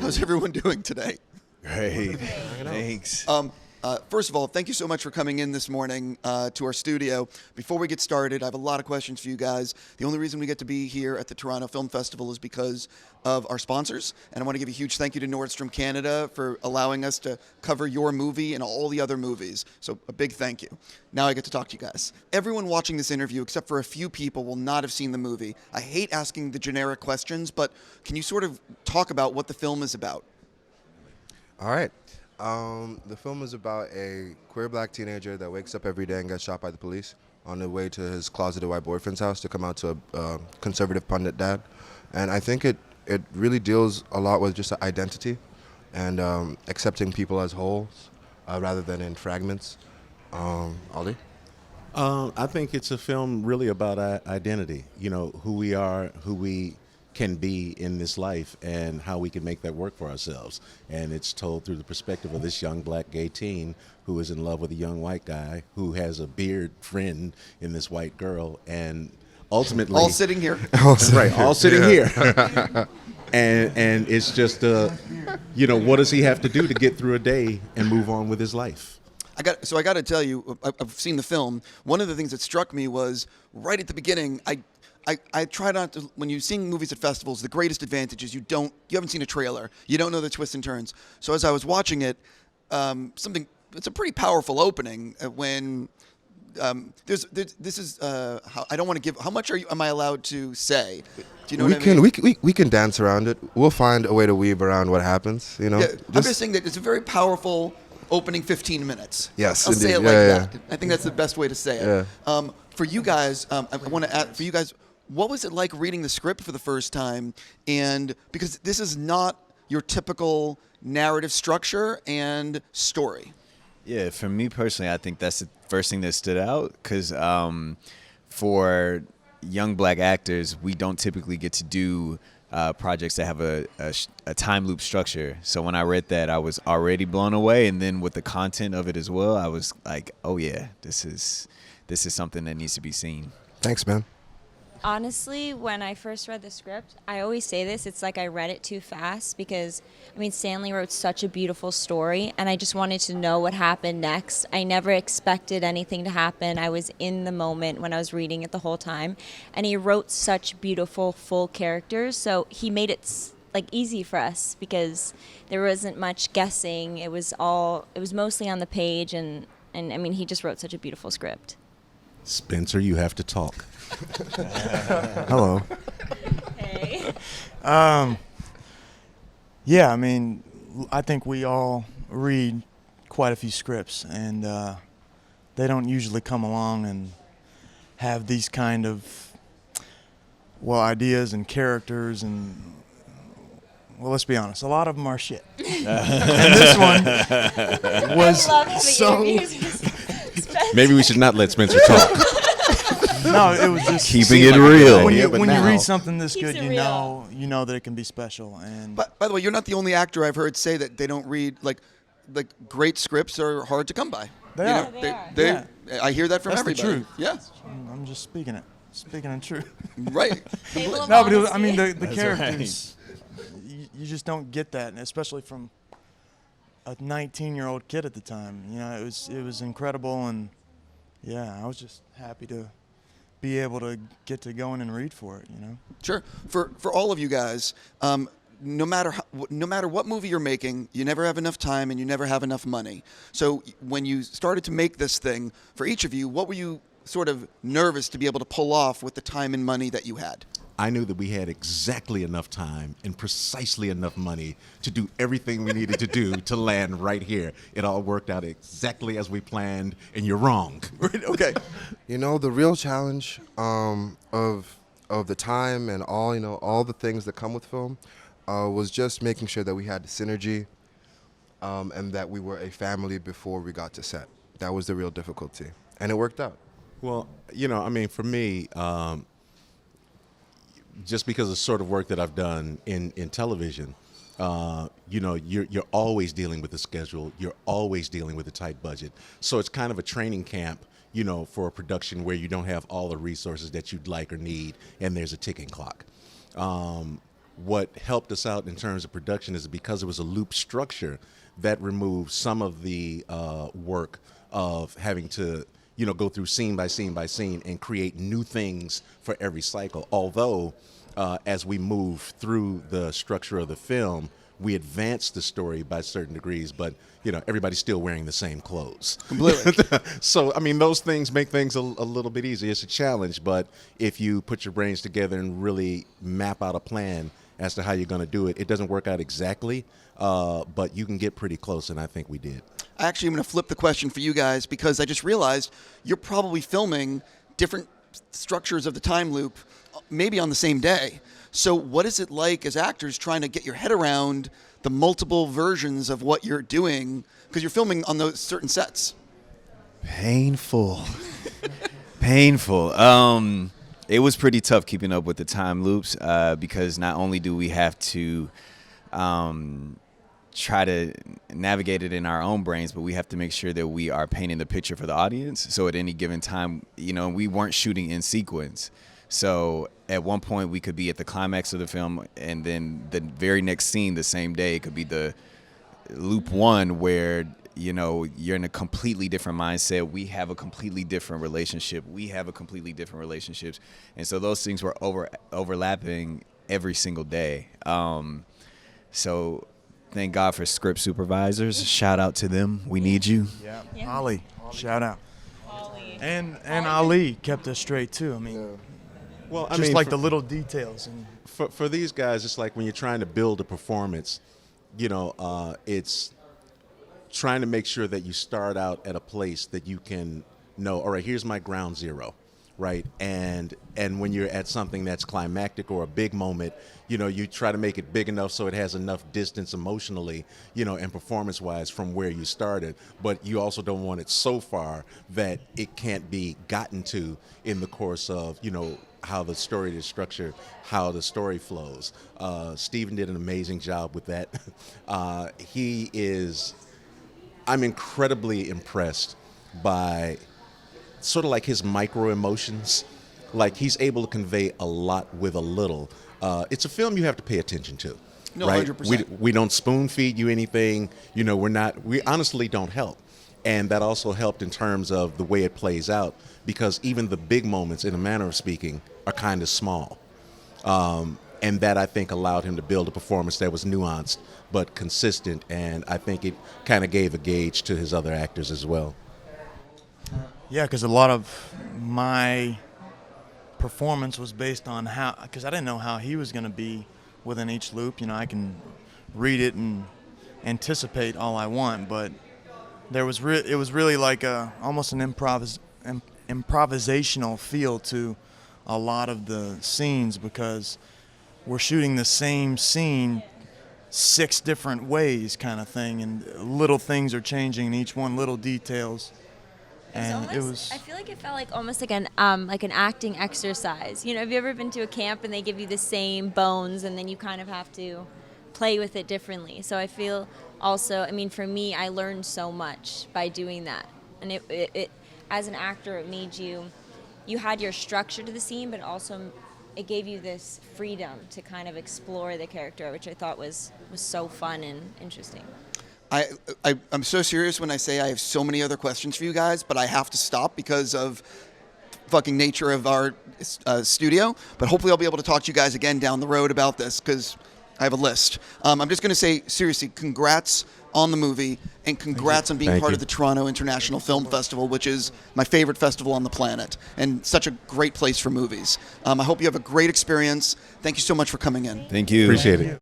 How's everyone doing today? Great. Thanks. First of all, thank you so much for coming in this morning to our studio. Before we get started, I have a lot of questions for you guys. The only reason we get to be here at the Toronto Film Festival is because of our sponsors. And I want to give a huge thank you to Nordstrom Canada for allowing us to cover your movie and all the other movies. So a big thank you. Now I get to talk to you guys. Everyone watching this interview, except for a few people, will not have seen the movie. I hate asking the generic questions, but can you sort of talk about what the film is about? All right. The film is about a queer black teenager that wakes up every day and gets shot by the police on the way to his closeted white boyfriend's house to come out to a conservative pundit dad. And I think it really deals a lot with just identity and accepting people as wholes rather than in fragments. Ali? I think it's a film really about identity, you know, who we are, who we can be in this life, and how we can make that work for ourselves. And it's told through the perspective of this young black gay teen who is in love with a young white guy who has a beard friend in this white girl, and ultimately all sitting here. all sitting here. And it's just you know, what does he have to do to get through a day and move on with his life? I got to tell you, I've seen the film. One of the things that struck me was right at the beginning, I try not to, when you're seeing movies at festivals, the greatest advantage is you haven't seen a trailer. You don't know the twists and turns. So as I was watching it, it's a pretty powerful opening when this is, I don't want to give, how much am I allowed to say? Do you know what I mean? We can dance around it. We'll find a way to weave around what happens, you know? Yeah, I'm just saying that it's a very powerful opening 15 minutes. Yes, I'll indeed. say it like that. I think that's the best way to say it. Yeah. For you guys, I want to ask, for you guys, what was it like reading the script for the first time? And because this is not your typical narrative structure and story. Yeah, for me personally, I think that's the first thing that stood out, because for young black actors, we don't typically get to do projects that have a time loop structure. So when I read that, I was already blown away, and then with the content of it as well, I was like, oh yeah, this is something that needs to be seen. Thanks, man. Honestly, when I first read the script, I always say this, it's like I read it too fast because, I mean, Stanley wrote such a beautiful story, and I just wanted to know what happened next. I never expected anything to happen. I was in the moment when I was reading it the whole time, and he wrote such beautiful, full characters, so he made it like easy for us because there wasn't much guessing. It was mostly on the page, and I mean, he just wrote such a beautiful script. Spencer, you have to talk. Hello. Hey. Yeah, I mean, I think we all read quite a few scripts, and they don't usually come along and have these kind of, ideas and characters, and, let's be honest, a lot of them are shit. And this one was so... Maybe we should not let Spencer talk. No, it was just keeping it real. When you read something this good, you know that it can be special. And But by the way, you're not the only actor I've heard say that they don't read like great scripts are hard to come by. They are. Yeah. I hear that from That's everybody. the truth. Yeah. I'm just speaking the truth. Right. No, but I mean the characters, you just don't get that, and especially from a 19-year-old kid at the time. You know, it was incredible, and yeah, I was just happy to be able to get to go in and read for it, you know. Sure. For all of you guys, no matter what movie you're making, you never have enough time and you never have enough money. So when you started to make this thing, for each of you, what were you sort of nervous to be able to pull off with the time and money that you had? I knew that we had exactly enough time and precisely enough money to do everything we needed to do to land right here. It all worked out exactly as we planned, and you're wrong. Okay. You know, the real challenge of the time and all the things that come with film was just making sure that we had the synergy and that we were a family before we got to set. That was the real difficulty, and it worked out. Well, you know, I mean, for me, just because of the sort of work that I've done in television, you know, you're always dealing with the schedule. You're always dealing with a tight budget. So it's kind of a training camp, you know, for a production where you don't have all the resources that you'd like or need, and there's a ticking clock. what helped us out in terms of production is because it was a loop structure that removed some of the work of having to, go through scene by scene by scene and create new things for every cycle. Although, as we move through the structure of the film, we advance the story by certain degrees, but everybody's still wearing the same clothes. Completely. So, I mean, those things make things a little bit easier. It's a challenge, but if you put your brains together and really map out a plan as to how you're going to do it, it doesn't work out exactly, but you can get pretty close, and I think we did. Actually, I'm going to flip the question for you guys because I just realized you're probably filming different structures of the time loop maybe on the same day. So what is it like as actors trying to get your head around the multiple versions of what you're doing because you're filming on those certain sets? Painful. Painful. It was pretty tough keeping up with the time loops because not only do we have to try to navigate it in our own brains, but we have to make sure that we are painting the picture for the audience. So at any given time, we weren't shooting in sequence. So at one point we could be at the climax of the film, and then the very next scene the same day could be the loop one where you're in a completely different mindset. We have a completely different relationship. We have a completely different relationships. And so those things were overlapping every single day. So thank God for script supervisors. Shout out to them. We need you. Yeah. Ali, shout out. And Ali kept us straight too. I mean, well, just like the little details. And for these guys, it's like when you're trying to build a performance, it's trying to make sure that you start out at a place that you can know, all right, here's my ground zero, right? And when you're at something that's climactic or a big moment, you try to make it big enough so it has enough distance emotionally, and performance-wise from where you started. But you also don't want it so far that it can't be gotten to in the course of, how the story is structured, how the story flows. Stephen did an amazing job with that. I'm incredibly impressed by sort of like his micro emotions. Like he's able to convey a lot with a little. It's a film you have to pay attention to. No, right? 100%. We don't spoon feed you anything. We honestly don't help. And that also helped in terms of the way it plays out, because even the big moments, in a manner of speaking, are kind of small. And that, I think, allowed him to build a performance that was nuanced but consistent, and I think it kind of gave a gauge to his other actors as well. yeah, because a lot of my performance was based on because I didn't know how he was going to be within each loop. I can read it and anticipate all I want, but it was really like almost an improvisational feel to a lot of the scenes, because we're shooting the same scene 6 different ways kind of thing, and little things are changing in each one, little details. And I feel like it felt like almost like an acting exercise. Have you ever been to a camp and they give you the same bones and then you kind of have to play with it differently? So I feel also, for me, I learned so much by doing that. And it as an actor, it made you had your structure to the scene, but also it gave you this freedom to kind of explore the character, which I thought was so fun and interesting. I'm so serious when I say I have so many other questions for you guys, but I have to stop because of fucking nature of our studio. But hopefully I'll be able to talk to you guys again down the road about this, because I have a list. I'm just going to say, seriously, congrats on the movie, and congrats on being part of the Toronto International Film Festival, which is my favorite festival on the planet, and such a great place for movies. I hope you have a great experience. Thank you so much for coming in. Thank you. Appreciate it.